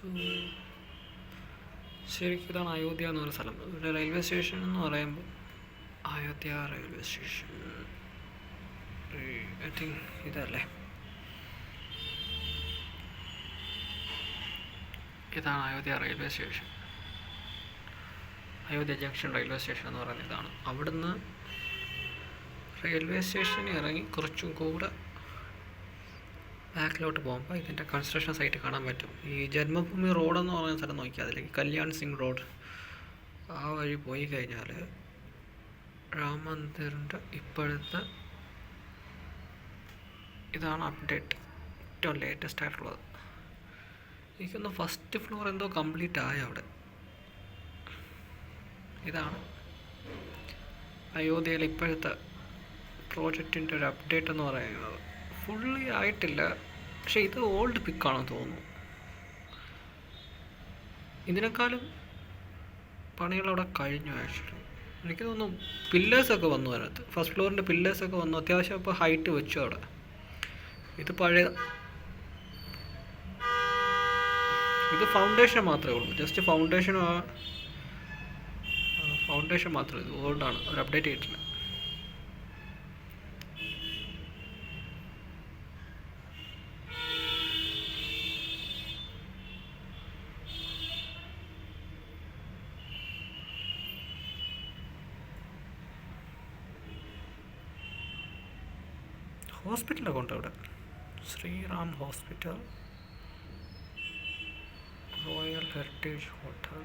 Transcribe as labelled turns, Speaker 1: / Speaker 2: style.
Speaker 1: So ശരിക്കും ഇതാണ് അയോധ്യ എന്ന് പറയുന്ന സ്ഥലം. ഇവിടെ റെയിൽവേ സ്റ്റേഷൻ എന്ന് പറയുമ്പോൾ Ayodhya railway station I think ഇതല്ലേ, ഇതാണ് Ayodhya railway station. Ayodhya junction railway station എന്ന് പറയുന്നത് ഇതാണ്. അവിടുന്ന് റെയിൽവേ സ്റ്റേഷനിൽ ഇറങ്ങി കുറച്ചും കൂടെ ബാക്കിലോട്ട് പോകുമ്പോൾ ഇതിൻ്റെ കൺസ്ട്രക്ഷൻ സൈറ്റ് കാണാൻ പറ്റും. ഈ ജന്മഭൂമി റോഡെന്ന് പറയുന്ന സ്ഥലം നോക്കിയാൽ അതിലേക്ക് കല്യാൺ സിംഗ് റോഡ് ആ വഴി പോയി കഴിഞ്ഞാൽ രാം മന്ദിറിൻ്റെ ഇപ്പോഴത്തെ ഇതാണ് അപ്ഡേറ്റ്, ഏറ്റവും ലേറ്റസ്റ്റ് ആയിട്ടുള്ളത്. എനിക്കൊന്ന് ഫസ്റ്റ് ഫ്ലോർ എന്തോ കംപ്ലീറ്റ് ആയ അവിടെ. ഇതാണ് അയോധ്യയിലെ ഇപ്പോഴത്തെ പ്രോജക്റ്റിൻ്റെ ഒരു അപ്ഡേറ്റ് എന്ന് പറയുന്നത്. ഫുള്ളി ആയിട്ടില്ല, പക്ഷേ ഇത് ഓൾഡ് പിക്കാണെന്ന് തോന്നുന്നു. ഇതിനേക്കാളും പണികളവിടെ കഴിഞ്ഞു ആക്ച്വലി. എനിക്ക് തോന്നുന്നു പില്ലേഴ്സൊക്കെ വന്നു അതിനകത്ത്. ഫസ്റ്റ് ഫ്ലോറിൻ്റെ പില്ലേഴ്സൊക്കെ വന്നു, അത്യാവശ്യം ഇപ്പോൾ ഹൈറ്റ് വെച്ചു അവിടെ. ഇത് പഴയ, ഇത് ഫൗണ്ടേഷൻ മാത്രമേ ഉള്ളൂ, ജസ്റ്റ് ഫൗണ്ടേഷൻ മാത്രമേ. ഇത് ഓൾഡാണ്, ഒരു അപ്ഡേറ്റ് ചെയ്തിട്ടില്ല. ഹോസ്പിറ്റലൊക്കെ ഉണ്ട് അവിടെ, Sreeram hospital, royal heritage hotel.